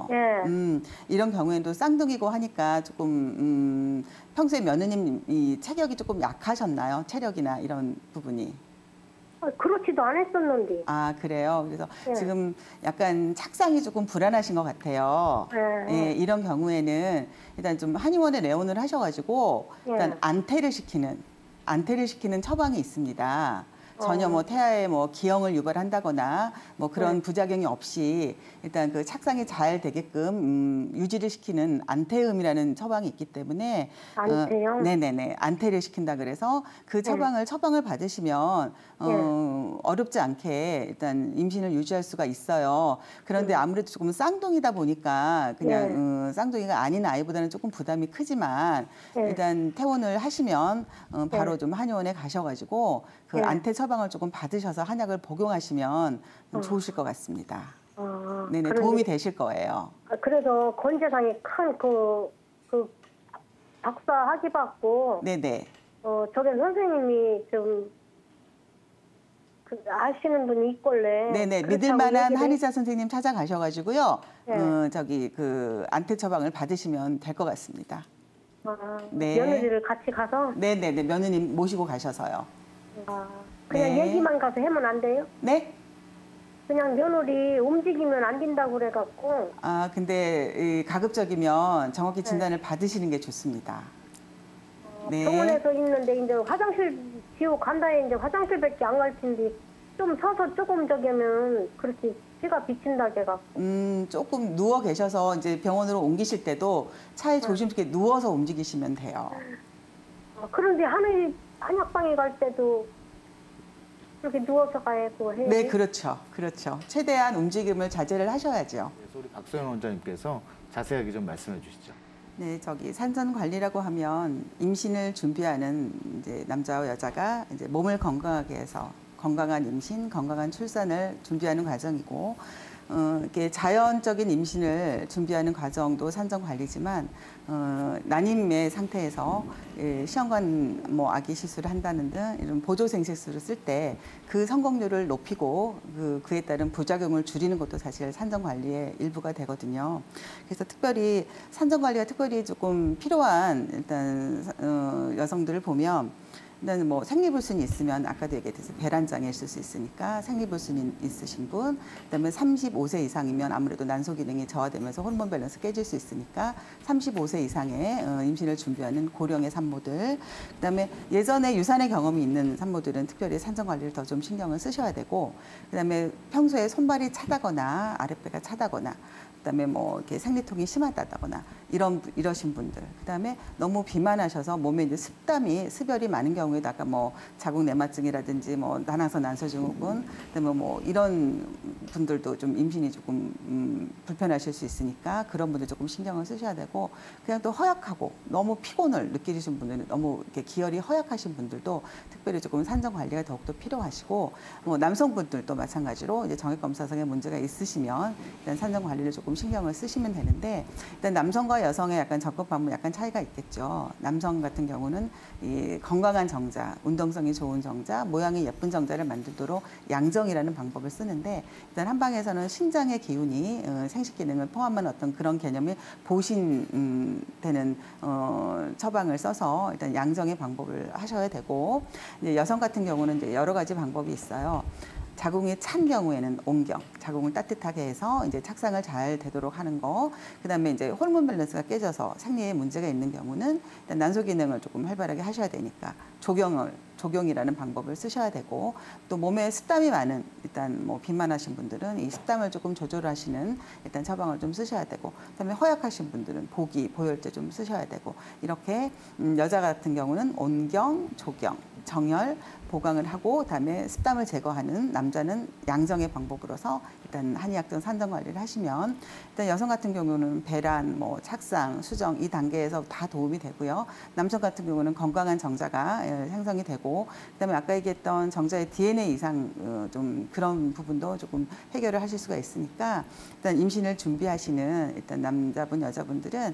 예. 이런 경우에도 쌍둥이고 하니까 조금 평소에 며느님 이 체격이 조금 약하셨나요? 체력이나 이런 부분이. 그렇지도 않았었는데. 아, 그래요? 그래서 예. 지금 약간 착상이 조금 불안하신 것 같아요. 예. 예, 예. 이런 경우에는 일단 좀 한의원에 내원을 하셔가지고 일단 예. 안태를 시키는 처방이 있습니다. 전혀 어. 뭐 태아에 뭐 기형을 유발한다거나 뭐 그런 예. 부작용이 없이 일단 그 착상이 잘 되게끔 유지를 시키는 안태음이라는 처방이 있기 때문에 안태요? 네네네, 안태를 시킨다 그래서 그 예. 처방을 받으시면 예. 어렵지 않게 일단 임신을 유지할 수가 있어요. 그런데 음. 아무래도 조금 쌍둥이다 보니까 예. 그냥 쌍둥이가 아닌 아이보다는 조금 부담이 크지만 예. 일단 퇴원을 하시면 바로 예. 좀 한의원에 가셔가지고 그 예. 안태 처방을 조금 받으셔서 한약을 복용하시면 어. 좋으실 것 같습니다. 아, 네네, 도움이 되실 거예요. 그래서 건재상이 큰 박사 학위 받고, 네네. 저기 선생님이 좀, 아시는 분이 있걸래. 네네, 믿을 그렇다고 만한 얘기를 한의사 선생님 찾아가셔가지고요. 예. 저기 그 안태 처방을 받으시면 될 것 같습니다. 네. 며느리를 같이 가서, 네네네, 며느님 모시고 가셔서요. 그냥 네. 얘기만 가서 하면 안 돼요? 네? 그냥 며느리 움직이면 안 된다고 그래갖고. 아, 근데 이 가급적이면 정확히 진단을 받으시는 게 좋습니다. 네. 병원에서 있는데 이제 화장실 지우 간다에 이제 화장실밖에 안 갈 텐데 좀 서서 조금 저기 하면 그렇게 피가 비친다 해갖고. 조금 누워 계셔서 이제 병원으로 옮기실 때도 차에 조심스럽게 누워서 움직이시면 돼요. 그런데 한약방에 갈 때도 그렇게 누워서 가고 해요. 네, 그렇죠. 그렇죠. 최대한 움직임을 자제를 하셔야죠. 그래서 우리 박소연 원장님께서 자세하게 좀 말씀해 주시죠. 네, 저기 산전 관리라고 하면 임신을 준비하는 이제 남자와 여자가 이제 몸을 건강하게 해서 건강한 임신, 건강한 출산을 준비하는 과정이고, 이렇게 자연적인 임신을 준비하는 과정도 산전 관리지만, 난임의 상태에서 시험관 뭐 아기 시술을 한다는 등 이런 보조 생식수를 쓸 때 그 성공률을 높이고 그에 따른 부작용을 줄이는 것도 사실 산전 관리의 일부가 되거든요. 그래서 특별히 산전 관리가 특별히 조금 필요한 일단 여성들을 보면 일단 뭐 생리불순이 있으면 아까도 얘기했듯이 배란장애 있을 수 있으니까 생리불순이 있으신 분, 그다음에 35세 이상이면 아무래도 난소 기능이 저하되면서 호르몬 밸런스 깨질 수 있으니까 35세 이상의 임신을 준비하는 고령의 산모들, 그다음에 예전에 유산의 경험이 있는 산모들은 특별히 산전 관리를 더 좀 신경을 쓰셔야 되고, 그다음에 평소에 손발이 차다거나 아랫배가 차다거나 그다음에 뭐 이렇게 생리통이 심하다거나 이러신 분들, 그다음에 너무 비만하셔서 몸에 이제 습열이 많은 경우에다가 뭐 자궁 내막증이라든지 뭐 난항성 난소증후군, 그다음에 뭐 이런 분들도 좀 임신이 조금 불편하실 수 있으니까 그런 분들 조금 신경을 쓰셔야 되고, 그냥 또 허약하고 너무 피곤을 느끼시는 분들은 너무 이렇게 기혈이 허약하신 분들도 특별히 조금 산전 관리가 더욱더 필요하시고, 뭐 남성분들도 마찬가지로 이제 정액 검사상의 문제가 있으시면 일단 산전 관리를 조금 신경을 쓰시면 되는데, 일단 남성과 여성의 약간 접근 방법 약간 차이가 있겠죠. 남성 같은 경우는 이 건강한 정자, 운동성이 좋은 정자, 모양이 예쁜 정자를 만들도록 양정이라는 방법을 쓰는데, 일단 한방에서는 신장의 기운이 생식 기능을 포함한 어떤 그런 개념이 보신되는 처방을 써서 일단 양정의 방법을 하셔야 되고, 이제 여성 같은 경우는 이제 여러 가지 방법이 있어요. 자궁이 찬 경우에는 온경, 자궁을 따뜻하게 해서 이제 착상을 잘 되도록 하는 거. 그다음에 이제 호르몬 밸런스가 깨져서 생리에 문제가 있는 경우는 일단 난소 기능을 조금 활발하게 하셔야 되니까 조경이라는 방법을 쓰셔야 되고, 또 몸에 습담이 많은 일단 뭐 비만하신 분들은 이 습담을 조금 조절하시는 일단 처방을 좀 쓰셔야 되고, 그다음에 허약하신 분들은 보혈제 좀 쓰셔야 되고, 이렇게 여자 같은 경우는 온경, 조경, 정혈, 보강을 하고 그다음에 습담을 제거하는, 남자는 양정의 방법으로서 일단 한의학적 산전 관리를 하시면, 일단 여성 같은 경우는 배란, 뭐 착상, 수정 이 단계에서 다 도움이 되고요. 남성 같은 경우는 건강한 정자가 생성이 되고 되고, 그다음에 아까 얘기했던 정자의 DNA 이상 좀 그런 부분도 조금 해결을 하실 수가 있으니까 일단 임신을 준비하시는 일단 남자분 여자분들은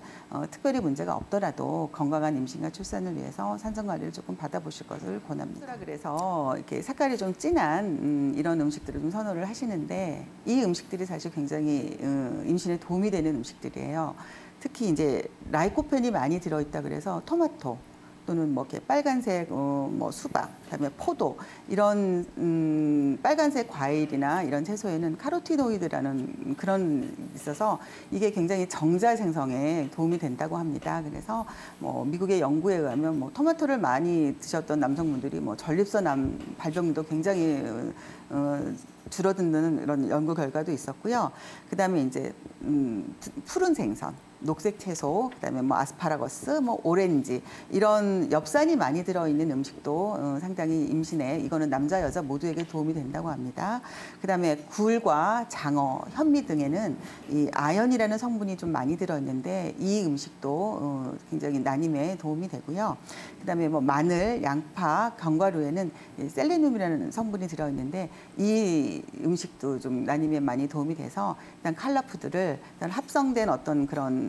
특별히 문제가 없더라도 건강한 임신과 출산을 위해서 산전 관리를 조금 받아보실 것을 권합니다. 그래서 이렇게 색깔이 좀 진한 이런 음식들을 좀 선호를 하시는데 이 음식들이 사실 굉장히 임신에 도움이 되는 음식들이에요. 특히 이제 라이코펜이 많이 들어있다 그래서 토마토 또는 뭐 이렇게 빨간색 뭐 수박, 그다음에 포도 이런 빨간색 과일이나 이런 채소에는 카로티노이드라는 그런 있어서 이게 굉장히 정자 생성에 도움이 된다고 합니다. 그래서 뭐 미국의 연구에 의하면 뭐 토마토를 많이 드셨던 남성분들이 뭐 전립선 발병도 굉장히 줄어드는 이런 연구 결과도 있었고요. 그다음에 이제 푸른 생선, 녹색 채소, 그다음에 뭐 아스파라거스, 뭐 오렌지 이런 엽산이 많이 들어있는 음식도 상당히 임신에 이거는 남자 여자 모두에게 도움이 된다고 합니다. 그다음에 굴과 장어, 현미 등에는 이 아연이라는 성분이 좀 많이 들어있는데 이 음식도 굉장히 난임에 도움이 되고요. 그다음에 뭐 마늘, 양파, 견과류에는 셀레늄이라는 성분이 들어있는데 이 음식도 좀 난임에 많이 도움이 돼서 일단 칼라푸드를 일단 합성된 어떤 그런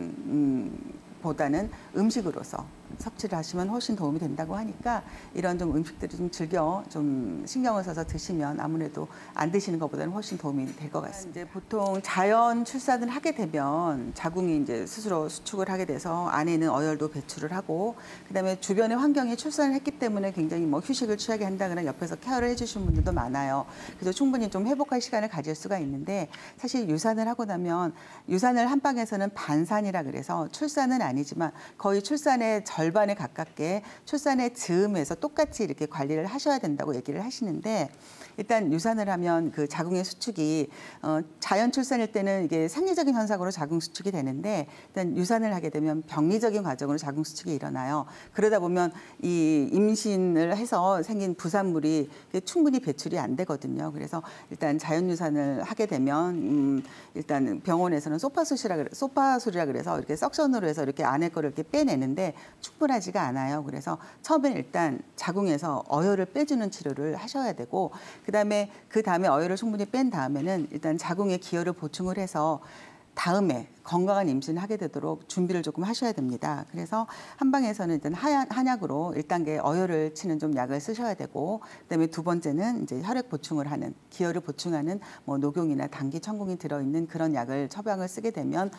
보다는 음식으로서 섭취를 하시면 훨씬 도움이 된다고 하니까 이런 좀 음식들을 좀 즐겨 좀 신경을 써서 드시면 아무래도 안 드시는 것보다는 훨씬 도움이 될 것 같습니다. 이제 보통 자연 출산을 하게 되면 자궁이 이제 스스로 수축을 하게 돼서 안에 있는 어혈도 배출을 하고 그다음에 주변의 환경이 출산을 했기 때문에 굉장히 뭐 휴식을 취하게 한다거나 옆에서 케어를 해주시는 분들도 많아요. 그래서 충분히 좀 회복할 시간을 가질 수가 있는데 사실 유산을 하고 나면 유산을 한방에서는 반산이라 그래서 출산은 아니지만 거의 출산의 절반에 가깝게 출산의 즈음에서 똑같이 이렇게 관리를 하셔야 된다고 얘기를 하시는데 일단 유산을 하면 그 자궁의 수축이 자연 출산일 때는 이게 생리적인 현상으로 자궁 수축이 되는데 일단 유산을 하게 되면 병리적인 과정으로 자궁 수축이 일어나요. 그러다 보면 이 임신을 해서 생긴 부산물이 충분히 배출이 안 되거든요. 그래서 일단 자연 유산을 하게 되면 일단 병원에서는 소파술이라 그래서 이렇게 석션으로 해서 이렇게 안에 거를 이렇게 빼내는데 충분하지가 않아요. 그래서 처음엔 일단 자궁에서 어혈을 빼주는 치료를 하셔야 되고 그 다음에 어혈을 충분히 뺀 다음에는 일단 자궁에 기혈을 보충을 해서 다음에 건강한 임신을 하게 되도록 준비를 조금 하셔야 됩니다. 그래서 한방에서는 일단 한약으로 1단계 어혈을 치는 좀 약을 쓰셔야 되고 그다음에 두 번째는 이제 혈액 보충을 하는 기혈을 보충하는 뭐 녹용이나 당귀, 천궁이 들어있는 그런 약을 처방을 쓰게 되면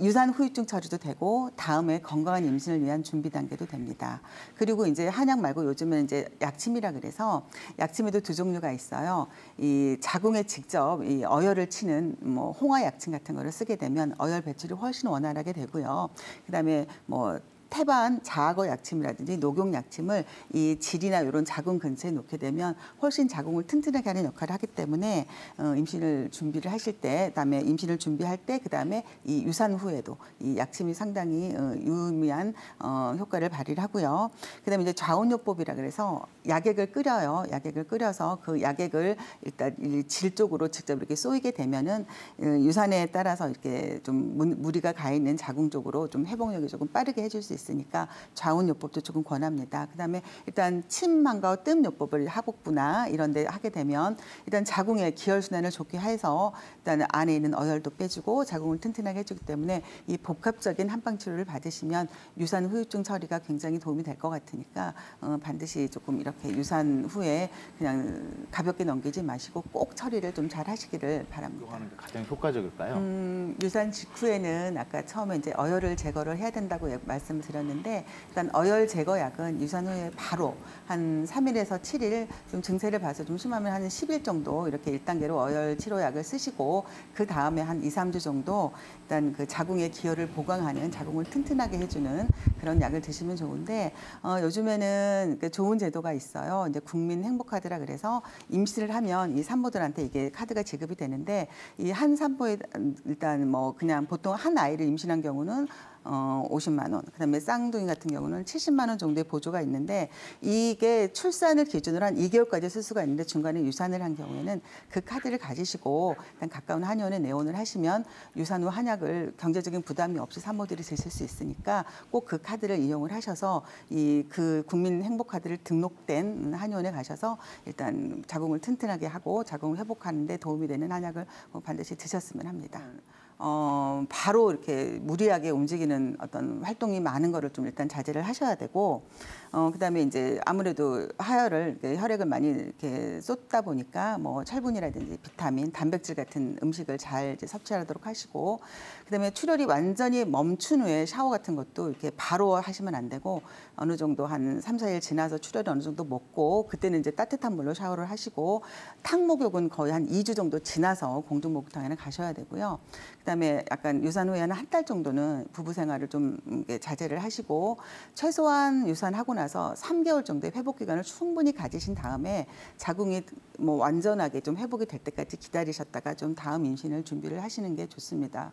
유산 후유증 처리도 되고 다음에 건강한 임신을 위한 준비 단계도 됩니다. 그리고 이제 한약 말고 요즘은 이제 약침이라 그래서 약침에도 두 종류가 있어요. 이 자궁에 직접 이 어혈을 치는 뭐 홍화 약침 같은 거를 쓰게 되면 어혈 배출이 훨씬 원활하게 되고요. 그다음에 뭐 태반 자악어 약침이라든지 녹용 약침을 이 질이나 이런 자궁 근처에 놓게 되면 훨씬 자궁을 튼튼하게 하는 역할을 하기 때문에 임신을 준비를 하실 때, 그다음에 임신을 준비할 때, 그다음에 이 유산 후에도 이 약침이 상당히 유의미한 효과를 발휘를 하고요. 그다음에 이제 좌운요법이라 그래서 약액을 끓여요. 약액을 끓여서 그 약액을 일단 질 쪽으로 직접 이렇게 쏘이게 되면은 유산에 따라서 이렇게 좀 무리가 가 있는 자궁 쪽으로 좀 회복력이 조금 빠르게 해줄 수 있으니까 좌운요법도 조금 권합니다. 그다음에 일단 침한과 뜸요법을 하복부나 이런 데 하게 되면 일단 자궁의 기혈순환을 좋게 해서 일단 안에 있는 어혈도 빼주고 자궁을 튼튼하게 해주기 때문에 이 복합적인 한방치료를 받으시면 유산 후유증 처리가 굉장히 도움이 될 것 같으니까 반드시 조금 이렇게 유산 후에 그냥 가볍게 넘기지 마시고 꼭 처리를 좀 잘 하시기를 바랍니다. 하는 게 가장 효과적일까요? 유산 직후에는 아까 처음에 이제 어혈을 제거를 해야 된다고 말씀을 드렸는데 일단 어혈 제거약은 유산 후에 바로 한 3일에서 7일 좀 증세를 봐서 좀 심하면 한 10일 정도 이렇게 1단계로 어혈 치료약을 쓰시고 그 다음에 한 2, 3주 정도 일단 그 자궁의 기혈을 보강하는 자궁을 튼튼하게 해주는 그런 약을 드시면 좋은데 요즘에는 좋은 제도가 있어요. 이제 국민 행복카드라 그래서 임신을 하면 이 산모들한테 이게 카드가 지급이 되는데 이 한 산모에 일단 뭐 그냥 보통 한 아이를 임신한 경우는 50만 원, 그다음에 쌍둥이 같은 경우는 70만 원 정도의 보조가 있는데 이게 출산을 기준으로 한 2개월까지 쓸 수가 있는데 중간에 유산을 한 경우에는 그 카드를 가지시고 일단 가까운 한의원에 내원을 하시면 유산 후 한약을 경제적인 부담이 없이 산모들이 드실 수 있으니까 꼭 그 카드를 이용을 하셔서 그 국민 행복 카드를 등록된 한의원에 가셔서 일단 자궁을 튼튼하게 하고 자궁을 회복하는 데 도움이 되는 한약을 반드시 드셨으면 합니다. 바로 이렇게 무리하게 움직이는 어떤 활동이 많은 거를 좀 일단 자제를 하셔야 되고, 그다음에 이제 아무래도 하혈을, 혈액을 많이 이렇게 쏟다 보니까 뭐 철분이라든지 비타민, 단백질 같은 음식을 잘 이제 섭취하도록 하시고, 그다음에 출혈이 완전히 멈춘 후에 샤워 같은 것도 이렇게 바로 하시면 안 되고 어느 정도 한 3, 4일 지나서 출혈이 어느 정도 먹고 그때는 이제 따뜻한 물로 샤워를 하시고 탕목욕은 거의 한 2주 정도 지나서 공중목욕탕에는 가셔야 되고요. 그다음에 약간 유산 후에는 한 달 정도는 부부 생활을 좀 자제를 하시고 최소한 유산하고 나서 3개월 정도의 회복 기간을 충분히 가지신 다음에 자궁이 뭐 완전하게 좀 회복이 될 때까지 기다리셨다가 좀 다음 임신을 준비를 하시는 게 좋습니다.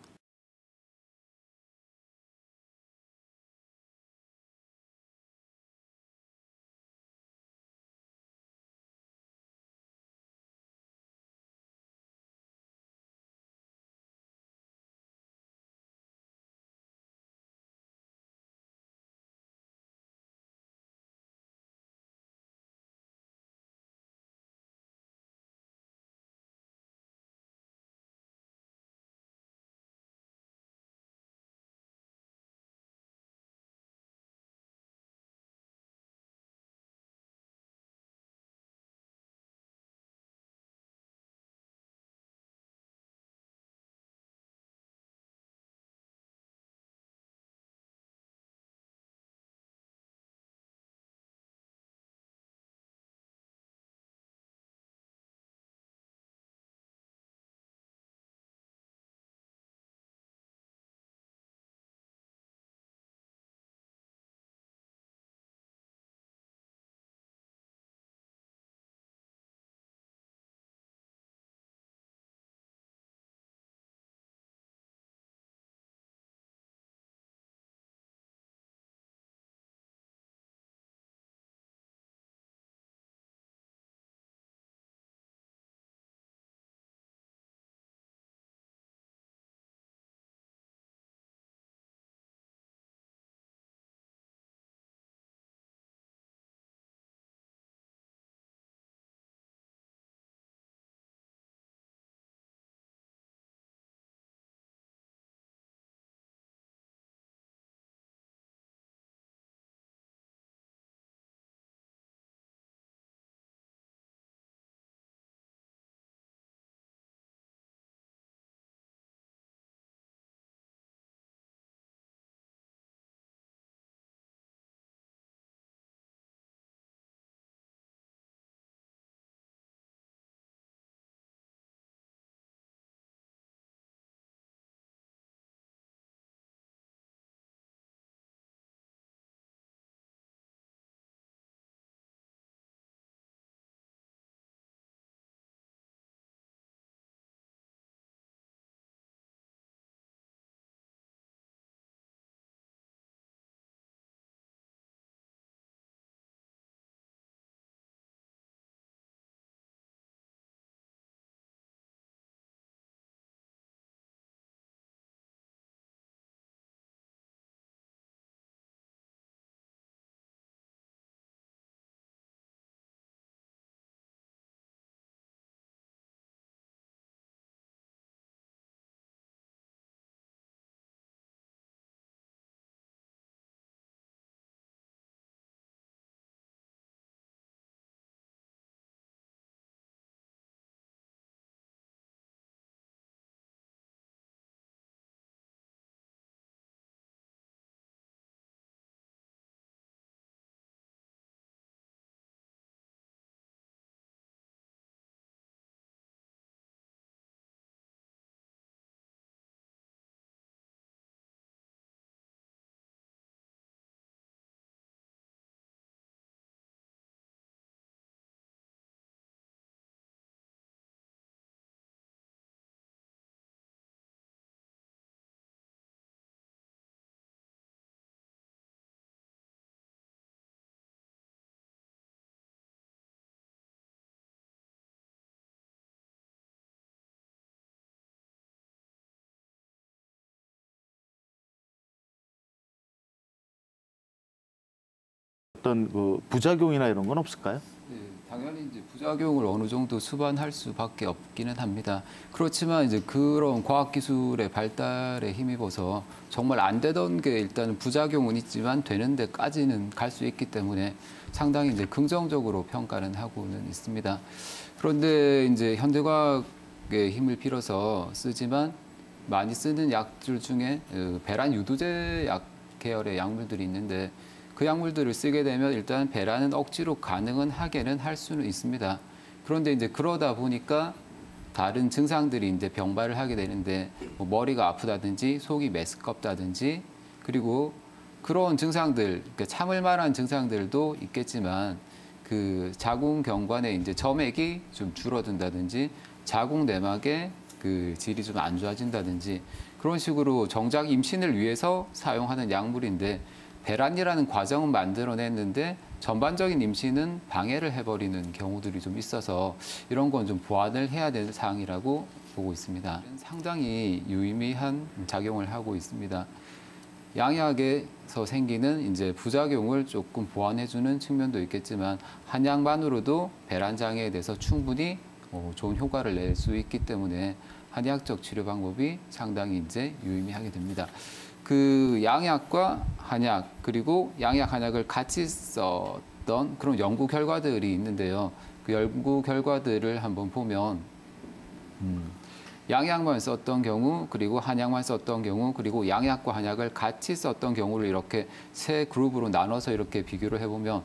어떤 그 부작용이나 이런 건 없을까요? 네, 당연히 이제 부작용을 어느 정도 수반할 수밖에 없기는 합니다. 그렇지만 이제 그런 과학기술의 발달에 힘입어서 정말 안 되던 게 일단 부작용은 있지만 되는 데까지는 갈 수 있기 때문에 상당히 이제 긍정적으로 평가는 하고는 있습니다. 그런데 이제 현대과학의 힘을 빌어서 쓰지만 많이 쓰는 약들 중에 배란 유도제 약 계열의 약물들이 있는데 그 약물들을 쓰게 되면 일단 배란은 억지로 가능은 하게는 할 수는 있습니다. 그런데 이제 그러다 보니까 다른 증상들이 이제 병발을 하게 되는데 뭐 머리가 아프다든지 속이 메스껍다든지 그리고 그런 증상들, 그러니까 참을 만한 증상들도 있겠지만 그 자궁 경관에 이제 점액이 좀 줄어든다든지 자궁 내막의 그 질이 좀 안 좋아진다든지 그런 식으로 정작 임신을 위해서 사용하는 약물인데 배란이라는 과정은 만들어냈는데 전반적인 임신은 방해를 해버리는 경우들이 좀 있어서 이런 건 좀 보완을 해야 되는 사항이라고 보고 있습니다. 상당히 유의미한 작용을 하고 있습니다. 양약에서 생기는 이제 부작용을 조금 보완해주는 측면도 있겠지만 한약만으로도 배란 장애에 대해서 충분히 좋은 효과를 낼 수 있기 때문에 한의학적 치료 방법이 상당히 이제 유의미하게 됩니다. 그 양약과 한약 그리고 양약 한약을 같이 썼던 그런 연구 결과들이 있는데요. 그 연구 결과들을 한번 보면 양약만 썼던 경우 그리고 한약만 썼던 경우 그리고 양약과 한약을 같이 썼던 경우를 이렇게 세 그룹으로 나눠서 이렇게 비교를 해보면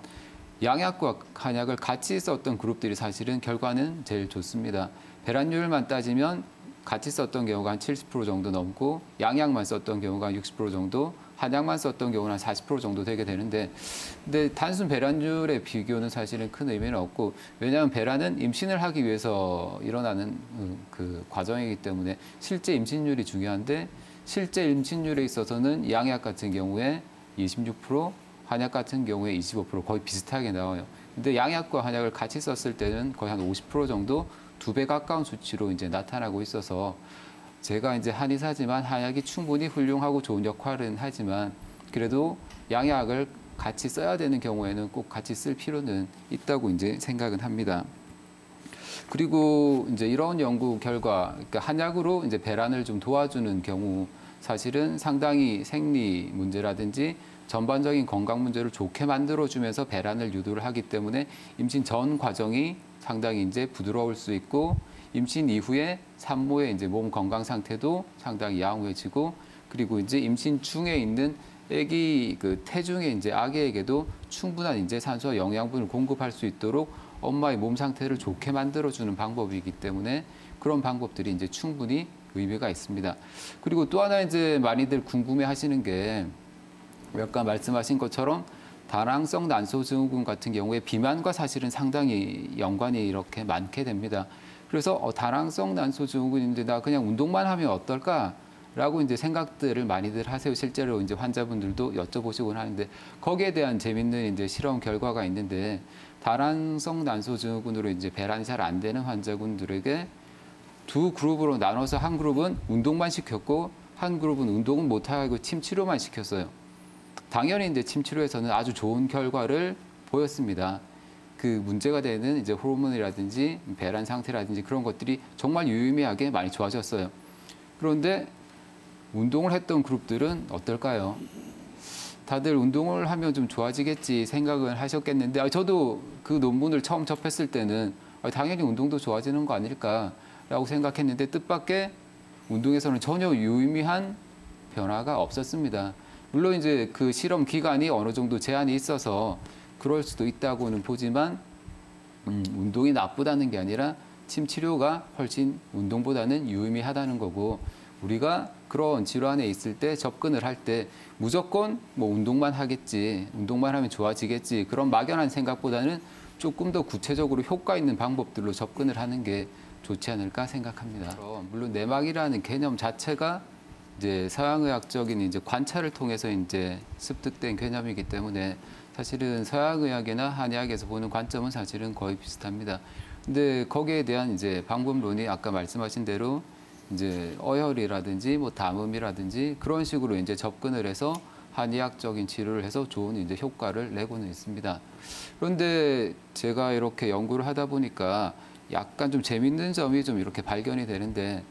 양약과 한약을 같이 썼던 그룹들이 사실은 결과는 제일 좋습니다. 배란율만 따지면 같이 썼던 경우가 한 70% 정도 넘고 양약만 썼던 경우가 한 60% 정도, 한약만 썼던 경우는 한 40% 정도 되게 되는데 근데 단순 배란율의 비교는 사실은 큰 의미는 없고 왜냐하면 배란은 임신을 하기 위해서 일어나는 그 과정이기 때문에 실제 임신율이 중요한데 실제 임신율에 있어서는 양약 같은 경우에 26%, 한약 같은 경우에 25% 거의 비슷하게 나와요. 근데 양약과 한약을 같이 썼을 때는 거의 한 50% 정도 2배 가까운 수치로 이제 나타나고 있어서 제가 이제 한의사지만 한약이 충분히 훌륭하고 좋은 역할은 하지만 그래도 양약을 같이 써야 되는 경우에는 꼭 같이 쓸 필요는 있다고 이제 생각은 합니다. 그리고 이제 이런 연구 결과, 그러니까 한약으로 이제 배란을 좀 도와주는 경우 사실은 상당히 생리 문제라든지 전반적인 건강 문제를 좋게 만들어주면서 배란을 유도를 하기 때문에 임신 전 과정이 상당히 이제 부드러울 수 있고 임신 이후에 산모의 이제 몸 건강 상태도 상당히 양호해지고 그리고 이제 임신 중에 있는 아기 그 태중의 이제 아기에게도 충분한 이제 산소와 영양분을 공급할 수 있도록 엄마의 몸 상태를 좋게 만들어주는 방법이기 때문에 그런 방법들이 이제 충분히 의미가 있습니다. 그리고 또 하나 이제 많이들 궁금해하시는 게 아까 말씀하신 것처럼 다낭성 난소 증후군 같은 경우에 비만과 사실은 상당히 연관이 이렇게 많게 됩니다. 그래서 다낭성 난소 증후군인데 나 그냥 운동만 하면 어떨까라고 이제 생각들을 많이들 하세요. 실제로 이제 환자분들도 여쭤보시곤 하는데 거기에 대한 재밌는 이제 실험 결과가 있는데 다낭성 난소 증후군으로 이제 배란이 잘 안 되는 환자분들에게 두 그룹으로 나눠서 한 그룹은 운동만 시켰고 한 그룹은 운동은 못하고 침 치료만 시켰어요. 당연히 이제 침 치료에서는 아주 좋은 결과를 보였습니다. 그 문제가 되는 이제 호르몬이라든지 배란 상태라든지 그런 것들이 정말 유의미하게 많이 좋아졌어요. 그런데 운동을 했던 그룹들은 어떨까요? 다들 운동을 하면 좀 좋아지겠지 생각을 하셨겠는데 저도 그 논문을 처음 접했을 때는 당연히 운동도 좋아지는 거 아닐까라고 생각했는데 뜻밖의 운동에서는 전혀 유의미한 변화가 없었습니다. 물론 이제 그 실험 기간이 어느 정도 제한이 있어서 그럴 수도 있다고는 보지만 운동이 나쁘다는 게 아니라 침 치료가 훨씬 운동보다는 유의미하다는 거고 우리가 그런 질환에 있을 때 접근을 할 때 무조건 뭐 운동만 하겠지, 운동만 하면 좋아지겠지 그런 막연한 생각보다는 조금 더 구체적으로 효과 있는 방법들로 접근을 하는 게 좋지 않을까 생각합니다. 물론 내막이라는 개념 자체가 이제 서양의학적인 이제 관찰을 통해서 이제 습득된 개념이기 때문에 사실은 서양의학이나 한의학에서 보는 관점은 사실은 거의 비슷합니다. 근데 거기에 대한 이제 방법론이 아까 말씀하신 대로 이제 어혈이라든지 뭐 담음이라든지 그런 식으로 이제 접근을 해서 한의학적인 치료를 해서 좋은 이제 효과를 내고는 있습니다. 그런데 제가 이렇게 연구를 하다 보니까 약간 좀 재밌는 점이 좀 이렇게 발견이 되는데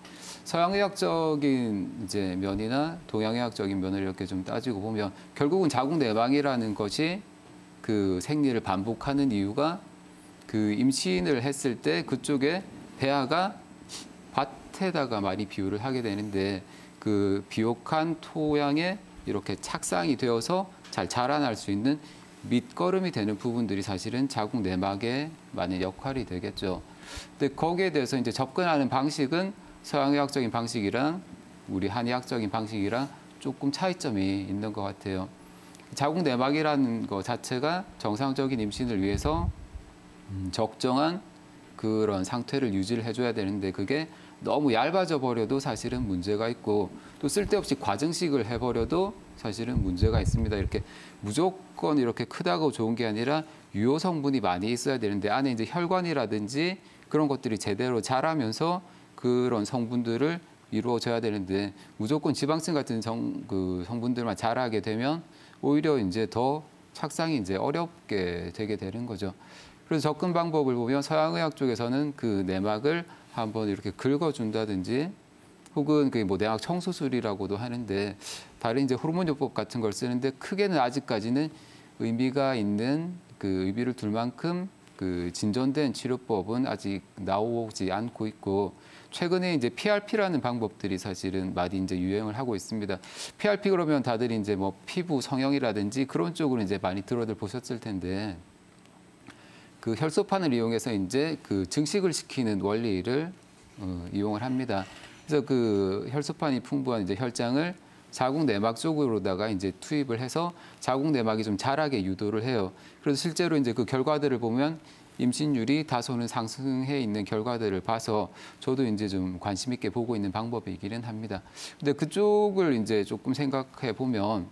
서양의학적인 이제 면이나 동양의학적인 면을 이렇게 좀 따지고 보면 결국은 자궁 내막이라는 것이 그 생리를 반복하는 이유가 그 임신을 했을 때 그쪽에 배아가 밭에다가 많이 비유를 하게 되는데 그 비옥한 토양에 이렇게 착상이 되어서 잘 자라날 수 있는 밑거름이 되는 부분들이 사실은 자궁 내막의 많은 역할이 되겠죠. 근데 거기에 대해서 이제 접근하는 방식은 서양의학적인 방식이랑 우리 한의학적인 방식이랑 조금 차이점이 있는 것 같아요. 자궁 내막이라는 것 자체가 정상적인 임신을 위해서 적정한 그런 상태를 유지를 해줘야 되는데 그게 너무 얇아져 버려도 사실은 문제가 있고 또 쓸데없이 과증식을 해버려도 사실은 문제가 있습니다. 이렇게 무조건 이렇게 크다고 좋은 게 아니라 유효 성분이 많이 있어야 되는데 안에 이제 혈관이라든지 그런 것들이 제대로 자라면서 그런 성분들을 이루어져야 되는데 무조건 지방층 같은 그 성분들만 자라게 되면 오히려 이제 더 착상이 이제 어렵게 되게 되는 거죠. 그래서 접근 방법을 보면 서양의학 쪽에서는 그 내막을 한번 이렇게 긁어준다든지 혹은 그 뭐 내막 청소술이라고도 하는데 다른 이제 호르몬요법 같은 걸 쓰는데 크게는 아직까지는 의미가 있는 그 의미를 둘 만큼 그 진전된 치료법은 아직 나오지 않고 있고 최근에 이제 PRP라는 방법들이 사실은 많이 이제 유행을 하고 있습니다. PRP 그러면 다들 이제 뭐 피부 성형이라든지 그런 쪽으로 이제 많이 들어들 보셨을 텐데 그 혈소판을 이용해서 이제 그 증식을 시키는 원리를 이용을 합니다. 그래서 그 혈소판이 풍부한 이제 혈장을 자궁 내막 쪽으로다가 이제 투입을 해서 자궁 내막이 좀 자라게 유도를 해요. 그래서 실제로 이제 그 결과들을 보면 임신율이 다소는 상승해 있는 결과들을 봐서 저도 이제 좀 관심 있게 보고 있는 방법이기는 합니다. 근데 그쪽을 이제 조금 생각해 보면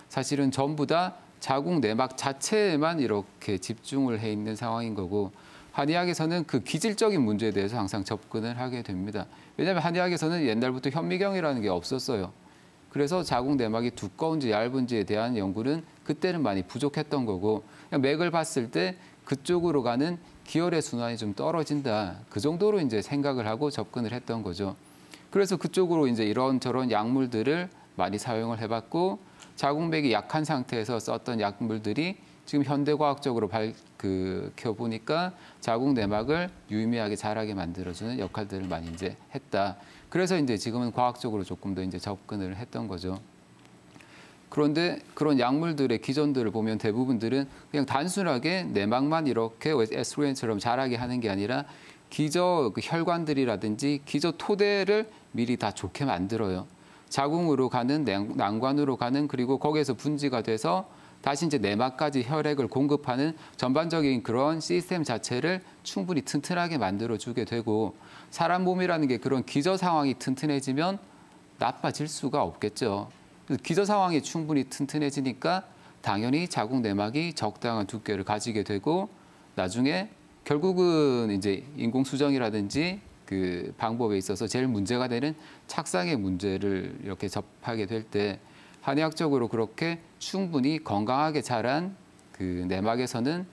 사실은 전부 다 자궁 내막 자체에만 이렇게 집중을 해 있는 상황인 거고 한의학에서는 그 기질적인 문제에 대해서 항상 접근을 하게 됩니다. 왜냐하면 한의학에서는 옛날부터 현미경이라는 게 없었어요. 그래서 자궁 내막이 두꺼운지 얇은지에 대한 연구는 그때는 많이 부족했던 거고 그냥 맥을 봤을 때 그쪽으로 가는 기혈의 순환이 좀 떨어진다. 그 정도로 이제 생각을 하고 접근을 했던 거죠. 그래서 그쪽으로 이제 이런저런 약물들을 많이 사용을 해봤고 자궁맥이 약한 상태에서 썼던 약물들이 지금 현대과학적으로 밝혀보니까 자궁 내막을 유의미하게 자라게 만들어주는 역할들을 많이 이제 했다. 그래서 이제 지금은 과학적으로 조금 더 이제 접근을 했던 거죠. 그런데 그런 약물들의 기전들을 보면 대부분들은 그냥 단순하게 내막만 이렇게 에스트로겐처럼 자라게 하는 게 아니라 기저 그 혈관들이라든지 기저 토대를 미리 다 좋게 만들어요. 자궁으로 가는 난관으로 가는 그리고 거기에서 분지가 돼서 다시 이제 내막까지 혈액을 공급하는 전반적인 그런 시스템 자체를 충분히 튼튼하게 만들어주게 되고 사람 몸이라는 게 그런 기저 상황이 튼튼해지면 나빠질 수가 없겠죠. 기저 상황이 충분히 튼튼해지니까 당연히 자궁 내막이 적당한 두께를 가지게 되고 나중에 결국은 이제 인공 수정이라든지 그 방법에 있어서 제일 문제가 되는 착상의 문제를 이렇게 접하게 될 때 한의학적으로 그렇게 충분히 건강하게 자란 그 내막에서는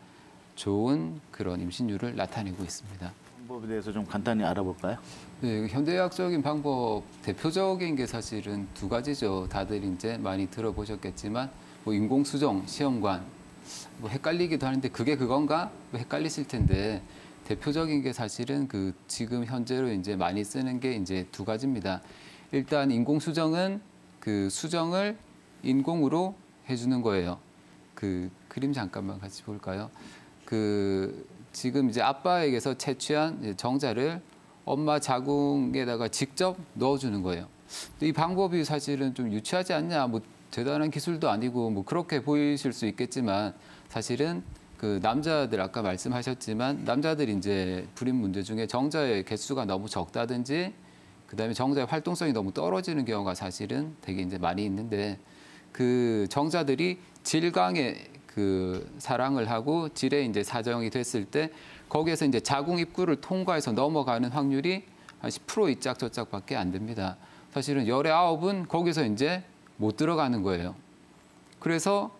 좋은 그런 임신율을 나타내고 있습니다. 방법에 대해서 좀 간단히 알아볼까요? 네, 현대의학적인 방법 대표적인 게 사실은 두 가지죠. 다들 이제 많이 들어보셨겠지만 뭐 인공수정, 시험관 뭐 헷갈리기도 하는데 그게 그건가? 뭐 헷갈리실 텐데 대표적인 게 사실은 그 지금 현재로 이제 많이 쓰는 게 이제 두 가지입니다. 일단 인공수정은 그 수정을 인공으로 해주는 거예요. 그 그림 잠깐만 같이 볼까요? 그 지금 이제 아빠에게서 채취한 정자를 엄마 자궁에다가 직접 넣어주는 거예요. 이 방법이 사실은 좀 유치하지 않냐, 뭐 대단한 기술도 아니고 뭐 그렇게 보이실 수 있겠지만 사실은 그 남자들 아까 말씀하셨지만 남자들이 이제 불임 문제 중에 정자의 개수가 너무 적다든지 그다음에 정자의 활동성이 너무 떨어지는 경우가 사실은 되게 이제 많이 있는데 그 정자들이 질강에 그 사랑을 하고 질에 이제 사정이 됐을 때 거기에서 이제 자궁 입구를 통과해서 넘어가는 확률이 한 10% 이짝 저짝밖에 안 됩니다. 사실은 열의 9은 거기서 이제 못 들어가는 거예요. 그래서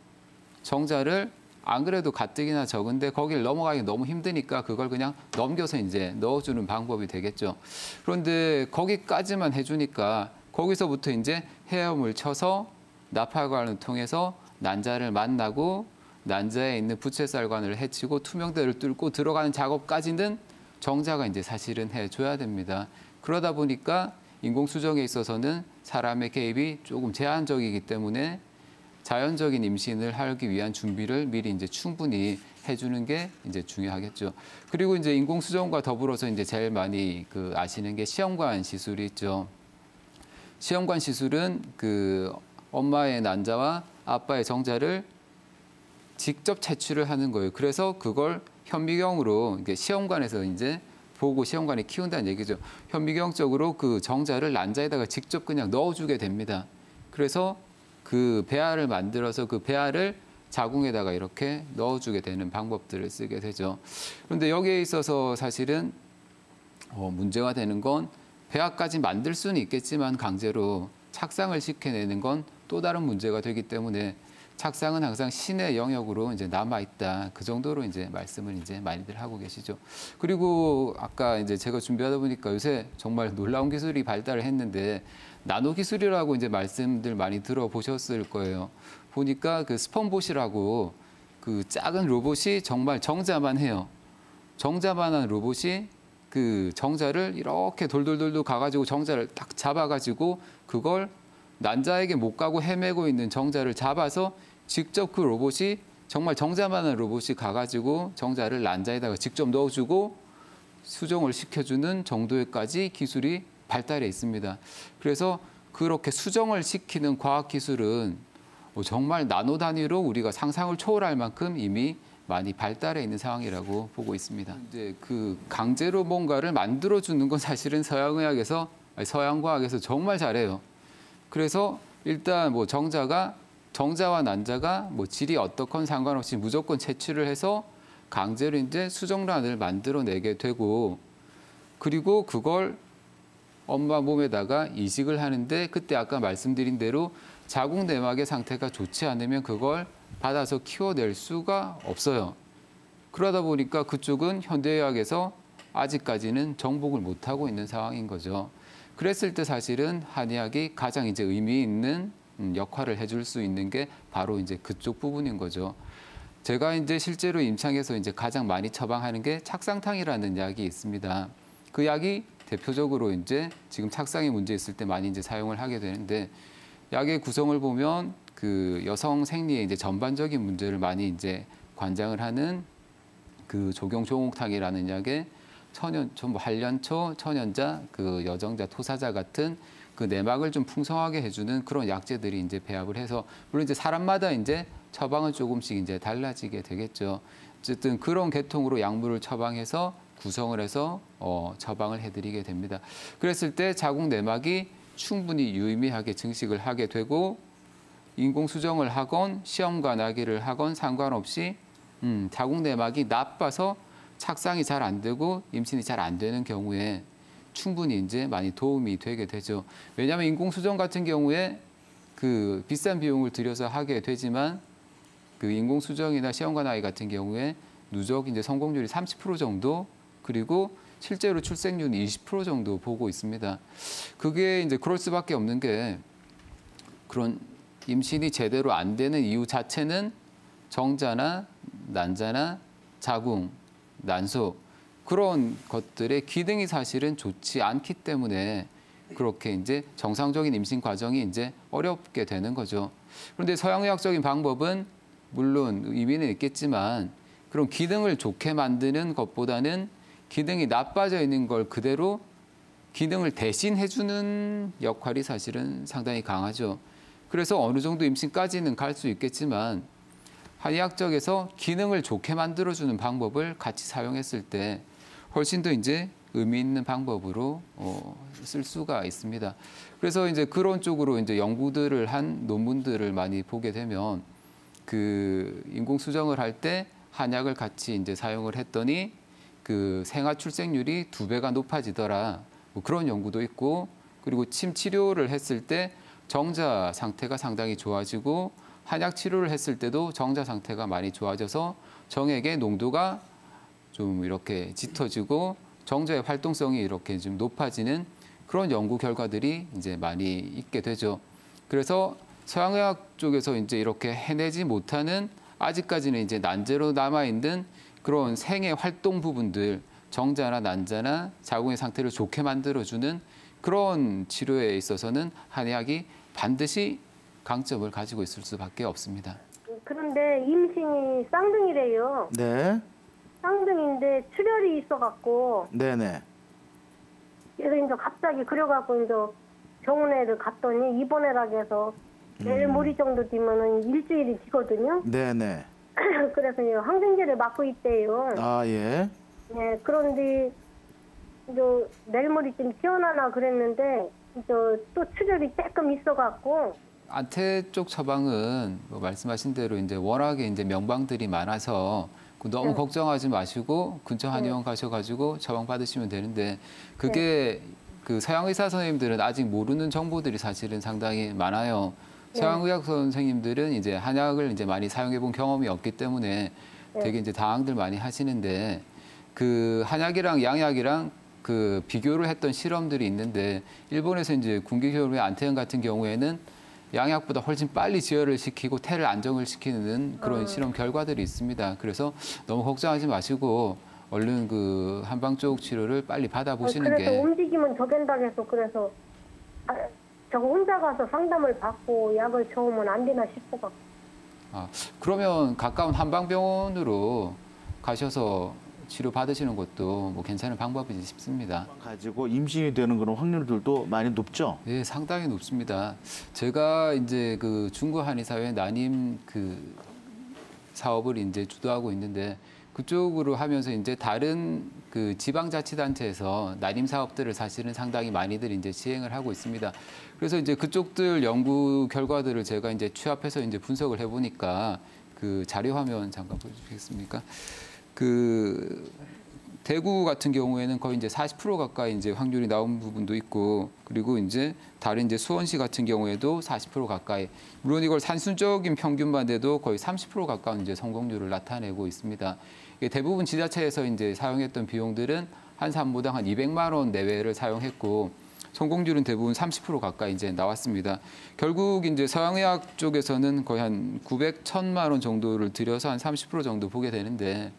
정자를 안 그래도 가뜩이나 적은데 거길 넘어가기 너무 힘드니까 그걸 그냥 넘겨서 이제 넣어주는 방법이 되겠죠. 그런데 거기까지만 해주니까 거기서부터 이제 헤엄을 쳐서 나팔관을 통해서 난자를 만나고 난자에 있는 부채살관을 해치고 투명대를 뚫고 들어가는 작업까지는 정자가 이제 사실은 해줘야 됩니다. 그러다 보니까 인공수정에 있어서는 사람의 개입이 조금 제한적이기 때문에 자연적인 임신을 하기 위한 준비를 미리 이제 충분히 해주는 게 이제 중요하겠죠. 그리고 이제 인공수정과 더불어서 이제 제일 많이 아시는 게 시험관 시술이 있죠. 시험관 시술은 엄마의 난자와 아빠의 정자를 직접 채취를 하는 거예요. 그래서 그걸 현미경으로 시험관에서 이제 보고 시험관에 키운다는 얘기죠. 현미경적으로 그 정자를 난자에다가 직접 그냥 넣어주게 됩니다. 그래서 그 배아를 만들어서 그 배아를 자궁에다가 이렇게 넣어주게 되는 방법들을 쓰게 되죠. 그런데 여기에 있어서 사실은 문제가 되는 건 배아까지 만들 수는 있겠지만 강제로 착상을 시켜내는 건 또 다른 문제가 되기 때문에 착상은 항상 신의 영역으로 이제 남아 있다. 그 정도로 이제 말씀을 이제 많이들 하고 계시죠. 그리고 아까 이제 제가 준비하다 보니까 요새 정말 놀라운 기술이 발달을 했는데 나노 기술이라고 이제 말씀들 많이 들어보셨을 거예요. 보니까 그 스펀봇이라고 그 작은 로봇이 정말 정자만 해요. 정자만한 로봇이 그 정자를 이렇게 돌돌돌돌 가가지고 정자를 딱 잡아가지고 그걸 난자에게 못 가고 헤매고 있는 정자를 잡아서 직접 그 로봇이 정말 정자만한 로봇이 가가지고 정자를 난자에다가 직접 넣어주고 수정을 시켜주는 정도에까지 기술이 발달해 있습니다. 그래서 그렇게 수정을 시키는 과학기술은 정말 나노 단위로 우리가 상상을 초월할 만큼 이미 많이 발달해 있는 상황이라고 보고 있습니다. 이제 그 강제로 뭔가를 만들어주는 건 사실은 서양 과학에서 정말 잘해요. 그래서 일단 뭐 정자와 난자가 뭐 질이 어떻건 상관없이 무조건 채취를 해서 강제로 이제 수정란을 만들어내게 되고 그리고 그걸 엄마 몸에다가 이식을 하는데 그때 아까 말씀드린 대로 자궁 내막의 상태가 좋지 않으면 그걸 받아서 키워낼 수가 없어요. 그러다 보니까 그쪽은 현대의학에서 아직까지는 정복을 못하고 있는 상황인 거죠. 그랬을 때 사실은 한의학이 가장 이제 의미 있는 역할을 해줄 수 있는 게 바로 이제 그쪽 부분인 거죠. 제가 이제 실제로 임상에서 이제 가장 많이 처방하는 게 착상탕이라는 약이 있습니다. 그 약이 대표적으로 이제 지금 착상에 문제 있을 때 많이 이제 사용을 하게 되는데 약의 구성을 보면 그 여성 생리의 이제 전반적인 문제를 많이 이제 관장을 하는 그 조경종옥탕이라는 약에 한련초, 천연자, 그 여정자, 토사자 같은 그 내막을 좀 풍성하게 해주는 그런 약재들이 이제 배합을 해서 물론 이제 사람마다 이제 처방은 조금씩 이제 달라지게 되겠죠. 어쨌든 그런 계통으로 약물을 처방해서 구성을 해서 처방을 해드리게 됩니다. 그랬을 때 자궁 내막이 충분히 유의미하게 증식을 하게 되고 인공수정을 하건 시험관 아기를 하건 상관없이 자궁 내막이 나빠서 착상이 잘 안 되고 임신이 잘 안 되는 경우에 충분히 이제 많이 도움이 되게 되죠. 왜냐하면 인공수정 같은 경우에 그 비싼 비용을 들여서 하게 되지만 그 인공수정이나 시험관 아이 같은 경우에 누적 이제 성공률이 30% 정도 그리고 실제로 출생률이 20% 정도 보고 있습니다. 그게 이제 그럴 수밖에 없는 게 그런 임신이 제대로 안 되는 이유 자체는 정자나 난자나 자궁, 난소 그런 것들의 기능이 사실은 좋지 않기 때문에 그렇게 이제 정상적인 임신 과정이 이제 어렵게 되는 거죠. 그런데 서양의학적인 방법은 물론 의미는 있겠지만 그런 기능을 좋게 만드는 것보다는 기능이 나빠져 있는 걸 그대로 기능을 대신해주는 역할이 사실은 상당히 강하죠. 그래서 어느 정도 임신까지는 갈 수 있겠지만 한의학적에서 기능을 좋게 만들어주는 방법을 같이 사용했을 때 훨씬 더 이제 의미 있는 방법으로 쓸 수가 있습니다. 그래서 이제 그런 쪽으로 이제 연구들을 한 논문들을 많이 보게 되면 그 인공수정을 할 때 한약을 같이 이제 사용을 했더니 그 생아 출생률이 2배가 높아지더라. 뭐 그런 연구도 있고 그리고 침 치료를 했을 때 정자 상태가 상당히 좋아지고 한약 치료를 했을 때도 정자 상태가 많이 좋아져서 정액의 농도가 좀 이렇게 짙어지고 정자의 활동성이 이렇게 좀 높아지는 그런 연구 결과들이 이제 많이 있게 되죠. 그래서 서양의학 쪽에서 이제 이렇게 해내지 못하는 아직까지는 이제 난제로 남아있는 그런 생의 활동 부분들, 정자나 난자나 자궁의 상태를 좋게 만들어주는 그런 치료에 있어서는 한의학이 반드시 강점을 가지고 있을 수밖에 없습니다. 그런데 임신이 쌍둥이래요. 네. 쌍둥이인데 출혈이 있어갖고 네네. 그래서 이제 갑자기 그래갖고 이제 병원에를 갔더니 입원해라고 해서 내일 모레 정도 되면은 일주일이 지거든요. 네네. 그래서 이제 항생제를 맞고 있대요. 아, 예. 네, 그런데 이제 내일 모레쯤 태어나나 그랬는데 이제 또 출혈이 조금 있어갖고 안태 쪽 처방은 뭐 말씀하신 대로 이제 워낙에 이제 명방들이 많아서 너무 네. 걱정하지 마시고 근처 한의원 가셔가지고 처방 받으시면 되는데 그게 그 서양 의사 선생님들은 아직 모르는 정보들이 사실은 상당히 많아요. 서양 의학 선생님들은 이제 한약을 이제 많이 사용해 본 경험이 없기 때문에 되게 이제 당황들 많이 하시는데 그 한약이랑 양약이랑 그 비교를 했던 실험들이 있는데 일본에서 이제 군기혈의 안태현 같은 경우에는 양약보다 훨씬 빨리 지혈을 시키고 태를 안정을 시키는 그런 실험 결과들이 있습니다. 그래서 너무 걱정하지 마시고 얼른 그 한방 쪽 치료를 빨리 받아보시는 그래서 게 움직이면 저된다고 해서 그래서 저 혼자 가서 상담을 받고 약을 줘오면 안 되나 싶어갖고. 그러면 가까운 한방병원으로 가셔서 치료 받으시는 것도 뭐 괜찮은 방법이지 싶습니다. 가지고 임신이 되는 그런 확률들도 많이 높죠? 네, 상당히 높습니다. 제가 이제 그 중구 한의사회 난임 그 사업을 이제 주도하고 있는데 그쪽으로 하면서 이제 다른 그 지방자치단체에서 난임 사업들을 사실은 상당히 많이들 이제 시행을 하고 있습니다. 그래서 이제 그쪽들 연구 결과들을 제가 이제 취합해서 이제 분석을 해보니까 그 자료 화면 잠깐 보여주시겠습니까? 그 대구 같은 경우에는 거의 이제 40% 가까이 이제 확률이 나온 부분도 있고 그리고 이제 다른 이제 수원시 같은 경우에도 40% 가까이 물론 이걸 산술적인 평균만 돼도 거의 30% 가까운 이제 성공률을 나타내고 있습니다. 이게 대부분 지자체에서 이제 사용했던 비용들은 한 산모당 한 200만 원 내외를 사용했고 성공률은 대부분 30% 가까이 이제 나왔습니다. 결국 이제 서양의학 쪽에서는 거의 한 900, 1000만 원 정도를 들여서 한 30% 정도 보게 되는데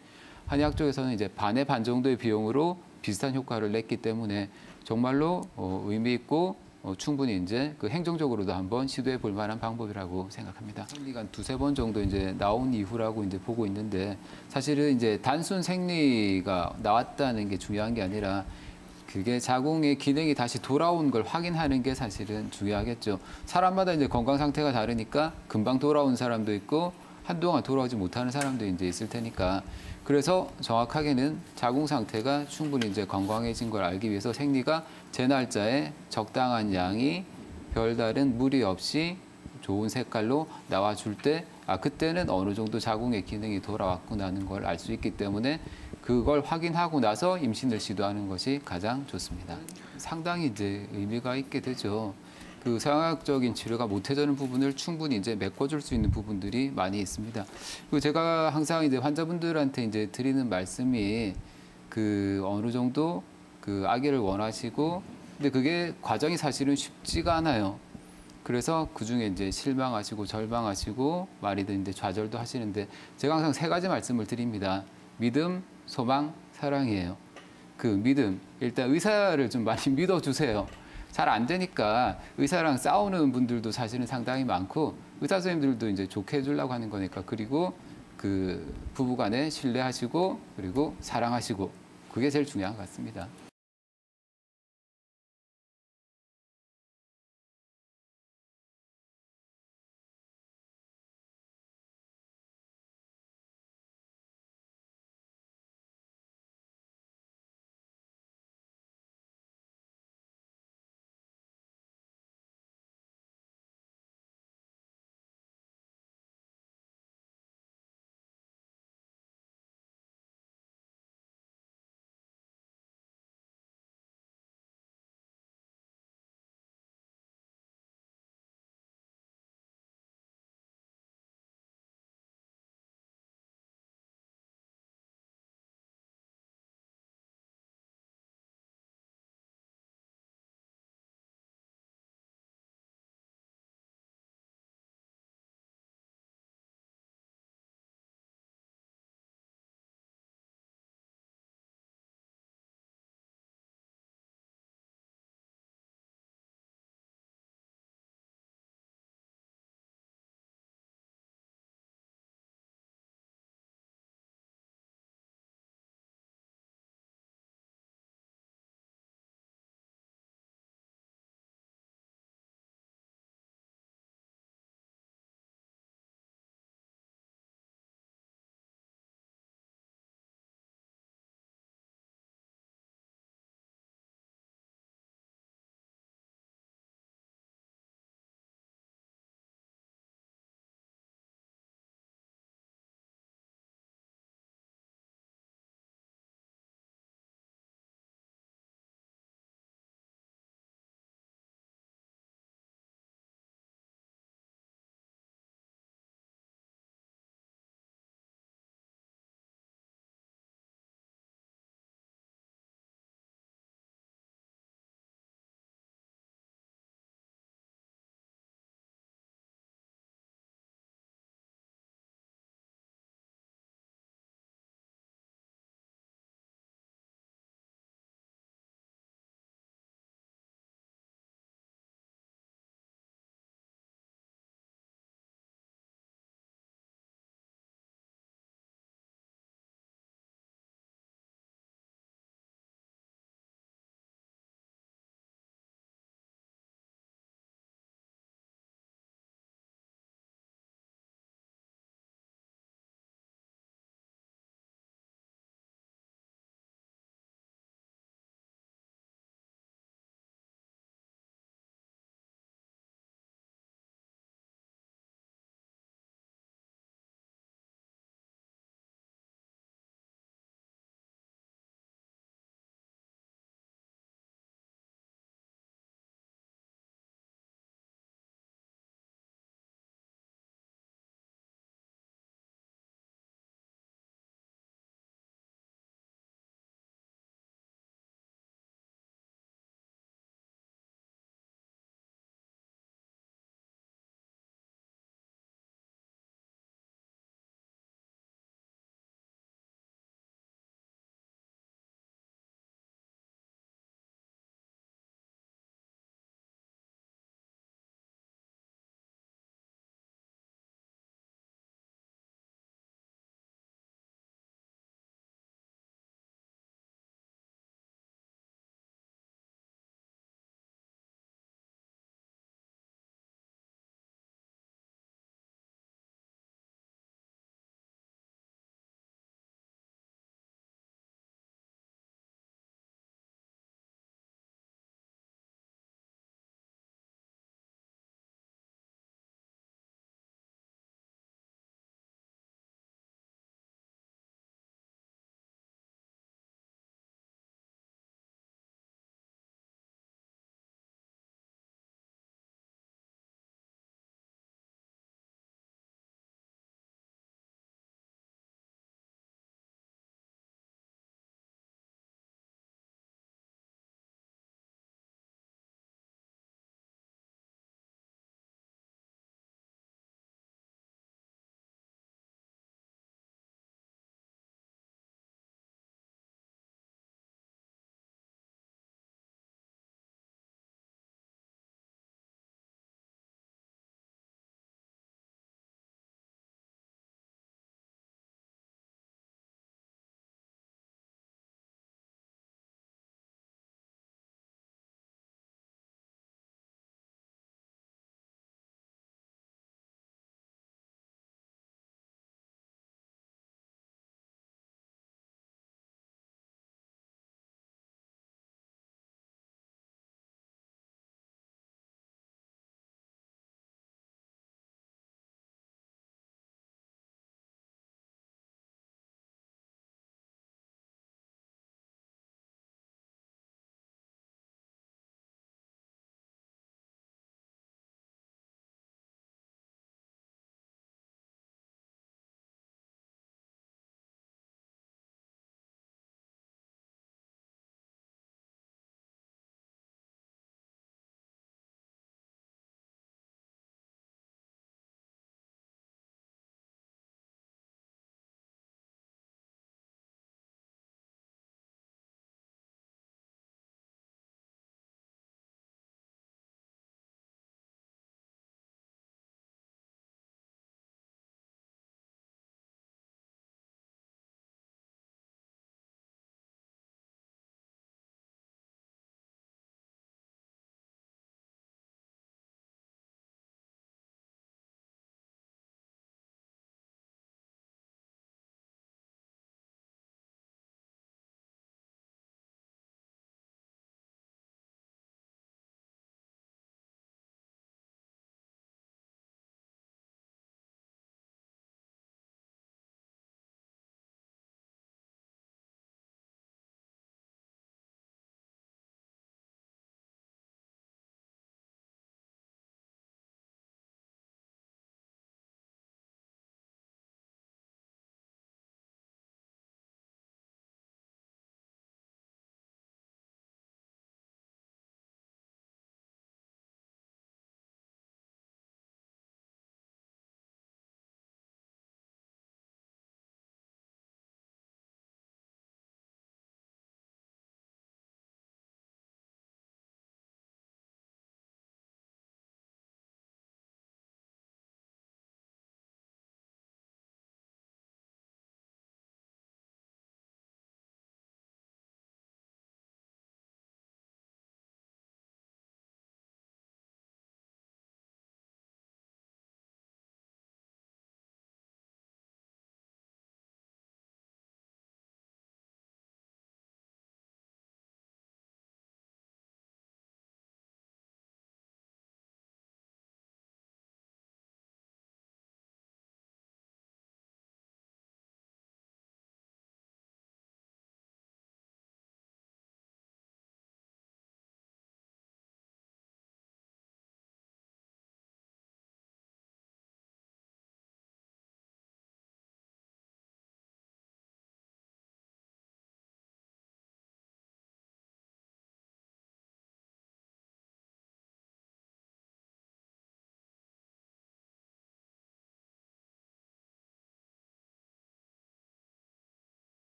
한의학 쪽에서는 이제 반의 반 정도의 비용으로 비슷한 효과를 냈기 때문에 정말로 의미 있고 충분히 이제 그 행정적으로도 한번 시도해 볼 만한 방법이라고 생각합니다. 생리가 한 두세 번 정도 이제 나온 이후라고 이제 보고 있는데 사실은 이제 단순 생리가 나왔다는 게 중요한 게 아니라 그게 자궁의 기능이 다시 돌아온 걸 확인하는 게 사실은 중요하겠죠. 사람마다 이제 건강 상태가 다르니까 금방 돌아온 사람도 있고 한동안 돌아오지 못하는 사람도 이제 있을 테니까 그래서 정확하게는 자궁 상태가 충분히 이제 건강해진 걸 알기 위해서 생리가 제 날짜에 적당한 양이 별다른 무리 없이 좋은 색깔로 나와줄 때 그때는 어느 정도 자궁의 기능이 돌아왔구나는 걸 알 수 있기 때문에 그걸 확인하고 나서 임신을 시도하는 것이 가장 좋습니다. 상당히 이제 의미가 있게 되죠. 그 서양학적인 치료가 못해지는 부분을 충분히 이제 메꿔줄 수 있는 부분들이 많이 있습니다. 그리고 제가 항상 이제 환자분들한테 이제 드리는 말씀이 그 어느 정도 그 아기를 원하시고 근데 그게 과정이 사실은 쉽지가 않아요. 그래서 그 중에 이제 실망하시고 절망하시고 많이들 이제 좌절도 하시는데 제가 항상 세 가지 말씀을 드립니다. 믿음, 소망, 사랑이에요. 그 믿음, 일단 의사를 좀 많이 믿어주세요. 잘 안 되니까 의사랑 싸우는 분들도 사실은 상당히 많고 의사 선생님들도 이제 좋게 해주려고 하는 거니까 그리고 그 부부간에 신뢰하시고 그리고 사랑하시고 그게 제일 중요한 것 같습니다.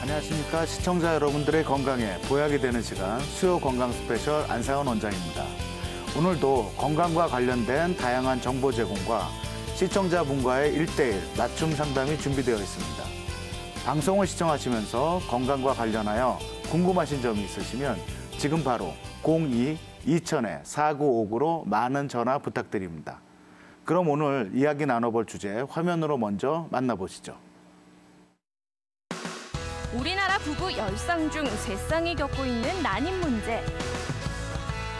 안녕하십니까. 시청자 여러분들의 건강에 보약이 되는 시간 수요 건강 스페셜 안상원 원장입니다. 오늘도 건강과 관련된 다양한 정보 제공과 시청자분과의 1:1 맞춤 상담이 준비되어 있습니다. 방송을 시청하시면서 건강과 관련하여 궁금하신 점이 있으시면 지금 바로 02-2000-4959로 많은 전화 부탁드립니다. 그럼 오늘 이야기 나눠볼 주제 화면으로 먼저 만나보시죠. 우리나라 부부 10쌍 중 3쌍이 겪고 있는 난임 문제.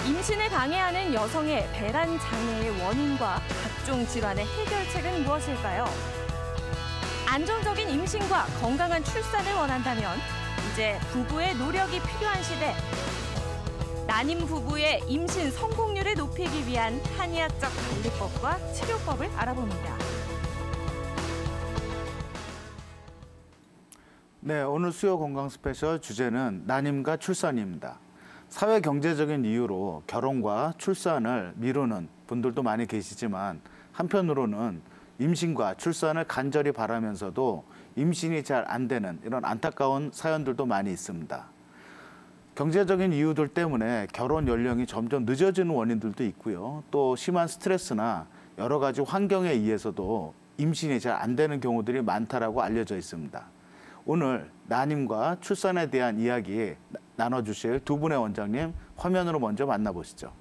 임신을 방해하는 여성의 배란 장애의 원인과 각종 질환의 해결책은 무엇일까요? 안정적인 임신과 건강한 출산을 원한다면 이제 부부의 노력이 필요한 시대. 난임 부부의 임신 성공률을 높이기 위한 한의학적 관리법과 치료법을 알아봅니다. 네, 오늘 수요 건강 스페셜 주제는 난임과 출산입니다. 사회 경제적인 이유로 결혼과 출산을 미루는 분들도 많이 계시지만 한편으로는 임신과 출산을 간절히 바라면서도 임신이 잘 안 되는 이런 안타까운 사연들도 많이 있습니다. 경제적인 이유들 때문에 결혼 연령이 점점 늦어지는 원인들도 있고요. 또 심한 스트레스나 여러 가지 환경에 의해서도 임신이 잘 안 되는 경우들이 많다라고 알려져 있습니다. 오늘 난임과 출산에 대한 이야기 나눠주실 두 분의 원장님 화면으로 먼저 만나보시죠.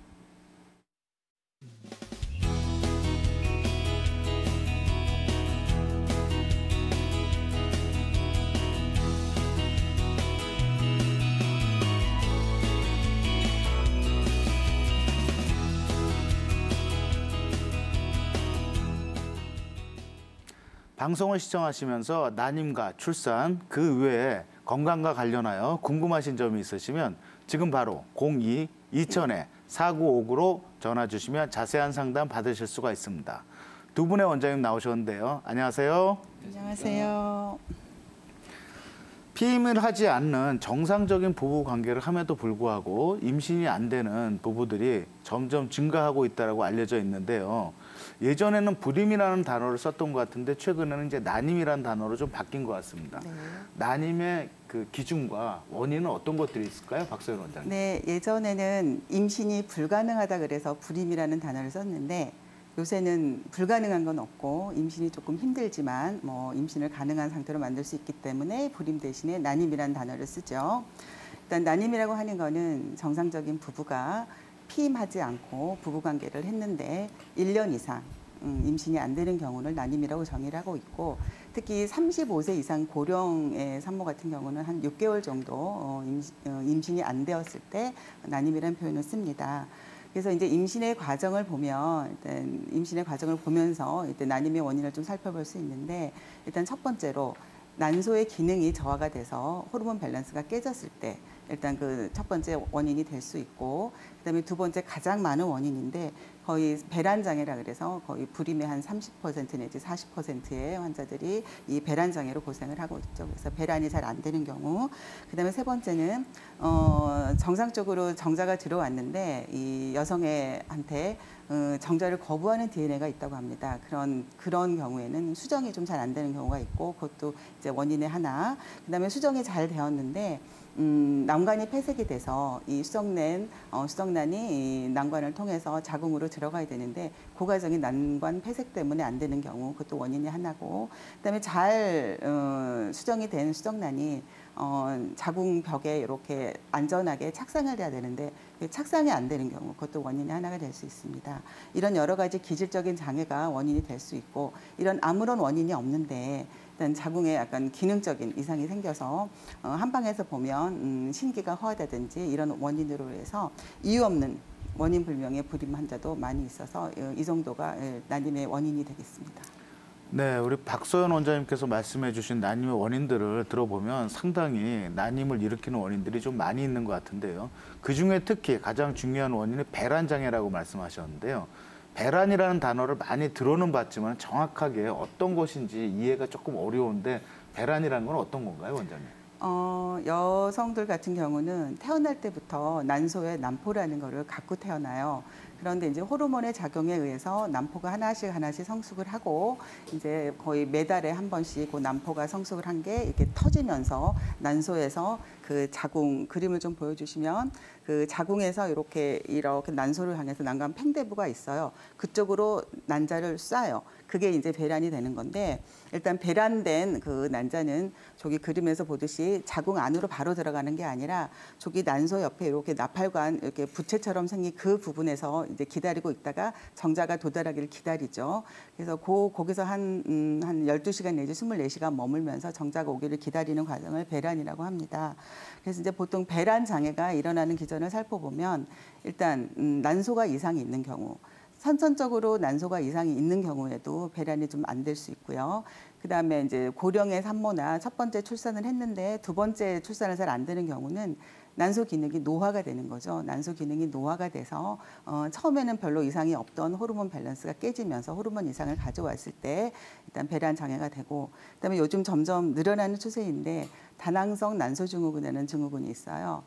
방송을 시청하시면서 난임과 출산, 그 외에 건강과 관련하여 궁금하신 점이 있으시면 지금 바로 02-2000-4959로 전화 주시면 자세한 상담 받으실 수가 있습니다. 두 분의 원장님 나오셨는데요. 안녕하세요. 안녕하세요. 피임을 하지 않는 정상적인 부부 관계를 함에도 불구하고 임신이 안 되는 부부들이 점점 증가하고 있다고 알려져 있는데요. 예전에는 불임이라는 단어를 썼던 것 같은데 최근에는 이제 난임이라는 단어로 좀 바뀐 것 같습니다. 네. 난임의 그 기준과 원인은 어떤 것들이 있을까요? 박소연 원장님. 네, 예전에는 임신이 불가능하다 그래서 불임이라는 단어를 썼는데 요새는 불가능한 건 없고 임신이 조금 힘들지만 뭐 임신을 가능한 상태로 만들 수 있기 때문에 불임 대신에 난임이라는 단어를 쓰죠. 일단 난임이라고 하는 거는 정상적인 부부가 피임하지 않고 부부관계를 했는데 1년 이상 임신이 안 되는 경우를 난임이라고 정의를 하고 있고 특히 35세 이상 고령의 산모 같은 경우는 한 6개월 정도 임신이 안 되었을 때 난임이라는 표현을 씁니다. 그래서 이제 임신의 과정을 보면 일단 임신의 과정을 보면서 일단 난임의 원인을 좀 살펴볼 수 있는데 일단 첫 번째로 난소의 기능이 저하가 돼서 호르몬 밸런스가 깨졌을 때 일단 그 첫 번째 원인이 될 수 있고 그다음에 두 번째 가장 많은 원인인데 거의 배란 장애라 그래서 거의 불임의 한 30% 내지 40%의 환자들이 이 배란 장애로 고생을 하고 있죠. 그래서 배란이 잘 안 되는 경우. 그다음에 세 번째는 정상적으로 정자가 들어왔는데 이 여성한테 정자를 거부하는 DNA가 있다고 합니다. 그런 경우에는 수정이 좀 잘 안 되는 경우가 있고 그것도 이제 원인의 하나. 그다음에 수정이 잘 되었는데 난관이 폐색이 돼서 이 수정란이 이 난관을 통해서 자궁으로 들어가야 되는데 그 과정이 난관 폐색 때문에 안 되는 경우 그것도 원인이 하나고 그다음에 잘 수정이 된 수정란이 자궁벽에 이렇게 안전하게 착상을 해야 되는데 착상이 안 되는 경우 그것도 원인의 하나가 될 수 있습니다. 이런 여러 가지 기질적인 장애가 원인이 될 수 있고 이런 아무런 원인이 없는데 일단 자궁에 약간 기능적인 이상이 생겨서 한방에서 보면 신기가 허하다든지 이런 원인으로 해서 이유 없는 원인 불명의 불임 환자도 많이 있어서 이 정도가 난임의 원인이 되겠습니다. 네, 우리 박소연 원장님께서 말씀해 주신 난임의 원인들을 들어보면 상당히 난임을 일으키는 원인들이 좀 많이 있는 것 같은데요. 그중에 특히 가장 중요한 원인이 배란장애라고 말씀하셨는데요. 배란이라는 단어를 많이 들어는 봤지만 정확하게 어떤 것인지 이해가 조금 어려운데 배란이라는 건 어떤 건가요, 원장님? 여성들 같은 경우는 태어날 때부터 난소에 난포라는 거를 갖고 태어나요. 그런데 이제 호르몬의 작용에 의해서 남포가 하나씩 성숙을 하고 이제 거의 매달에 한 번씩 그 남포가 성숙을 한 게 이렇게 터지면서 난소에서 그 자궁 그림을 좀 보여주시면 그 자궁에서 이렇게 난소를 향해서 난간 팽대부가 있어요. 그쪽으로 난자를 쏴요. 그게 이제 배란이 되는 건데 일단 배란된 그 난자는 저기 그림에서 보듯이 자궁 안으로 바로 들어가는 게 아니라 저기 난소 옆에 이렇게 나팔관 이렇게 부채처럼 생긴 그 부분에서 이제 기다리고 있다가 정자가 도달하기를 기다리죠. 그래서 거기서 한 12시간 내지 24시간 머물면서 정자가 오기를 기다리는 과정을 배란이라고 합니다. 그래서 이제 보통 배란 장애가 일어나는 기전을 살펴보면 일단 난소가 이상이 있는 경우 선천적으로 난소가 이상이 있는 경우에도 배란이 좀 안 될 수 있고요. 그다음에 이제 고령의 산모나 첫 번째 출산을 했는데 두 번째 출산을 잘 안 되는 경우는 난소 기능이 노화가 되는 거죠. 난소 기능이 노화가 돼서 처음에는 별로 이상이 없던 호르몬 밸런스가 깨지면서 호르몬 이상을 가져왔을 때 일단 배란 장애가 되고 그다음에 요즘 점점 늘어나는 추세인데 다낭성 난소증후군이라는 증후군이 있어요.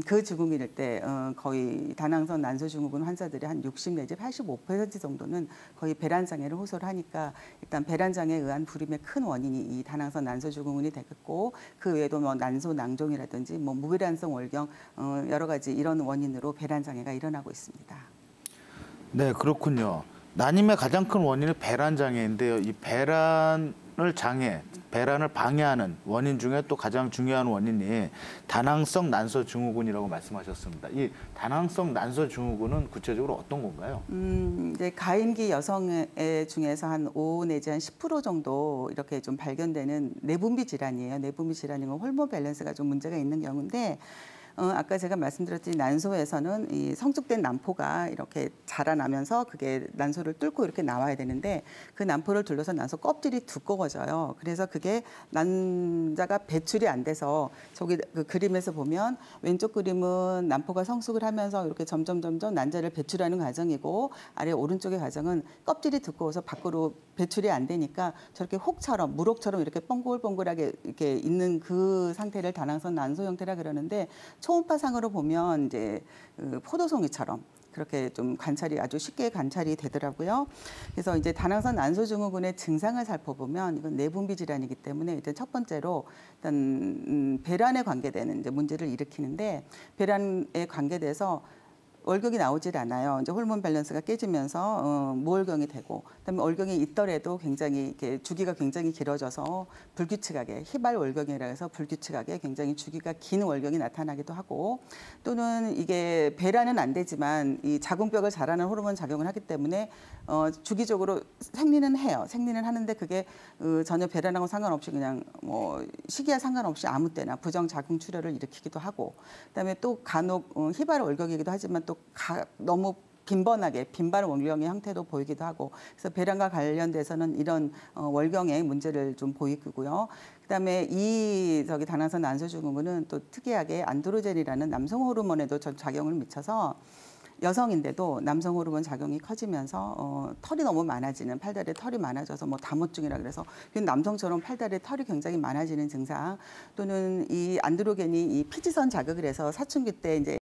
그 증후군일 때 거의 다낭성 난소증후군 환자들이 한 60 내지 85% 정도는 거의 배란 장애를 호소를 하니까 일단 배란 장애에 의한 불임의 큰 원인이 이 다낭성 난소증후군이 되겠고 그 외에도 뭐 난소 낭종이라든지 뭐 무배란성 월경 여러 가지 이런 원인으로 배란 장애가 일어나고 있습니다. 네, 그렇군요. 난임의 가장 큰 원인은 배란 장애인데요. 이 배란을 방해하는 원인 중에 또 가장 중요한 원인이 다낭성 난소증후군이라고 말씀하셨습니다. 이 다낭성 난소증후군은 구체적으로 어떤 건가요? 이제 가임기 여성 중에서 한 5 내지 한 10% 정도 이렇게 좀 발견되는 내분비 질환이에요. 내분비 질환인 건 호르몬 밸런스가 좀 문제가 있는 경우인데 아까 제가 말씀드렸듯이 난소에서는 이 성숙된 난포가 이렇게 자라나면서 그게 난소를 뚫고 이렇게 나와야 되는데 그 난포를 둘러서 난소 껍질이 두꺼워져요. 그래서 그게 난자가 배출이 안 돼서 저기 그 그림에서 보면 왼쪽 그림은 난포가 성숙을 하면서 이렇게 점점 난자를 배출하는 과정이고 아래 오른쪽의 과정은 껍질이 두꺼워서 밖으로 배출이 안 되니까 저렇게 혹처럼 무록처럼 이렇게 뻥글뻥글하게 이렇게 있는 그 상태를 다낭성 난소 형태라 그러는데 초음파상으로 보면 이제 포도송이처럼 그렇게 좀 관찰이 아주 쉽게 관찰이 되더라고요. 그래서 이제 다낭성 난소증후군의 증상을 살펴보면 이건 내분비 질환이기 때문에 일단 첫 번째로 일단 배란에 관계되는 이제 문제를 일으키는데 배란에 관계돼서 월경이 나오질 않아요. 이제 호르몬 밸런스가 깨지면서 무월경이 되고, 그다음에 월경이 있더라도 굉장히 이렇게 주기가 굉장히 길어져서 불규칙하게 희발 월경이라 해서 불규칙하게 굉장히 주기가 긴 월경이 나타나기도 하고, 또는 이게 배란은 안 되지만 이 자궁벽을 자라는 호르몬 작용을 하기 때문에 주기적으로 생리는 해요. 생리는 하는데 그게 전혀 배란하고 상관없이 그냥 뭐 시기와 상관없이 아무 때나 부정 자궁 출혈을 일으키기도 하고, 그다음에 또 간혹 희발 월경이기도 하지만 또 너무 빈번하게 빈발 월경의 형태도 보이기도 하고, 그래서 배란과 관련돼서는 이런 월경의 문제를 좀 보이고요. 그다음에 다낭성 난소증후군은 또 특이하게 안드로젠이라는 남성 호르몬에도 작용을 미쳐서 여성인데도 남성 호르몬 작용이 커지면서 털이 너무 많아지는, 팔다리에 털이 많아져서 뭐 다모증이라 그래서 남성처럼 팔다리에 털이 굉장히 많아지는 증상, 또는 이 안드로겐이 이 피지선 자극을 해서 사춘기 때 이제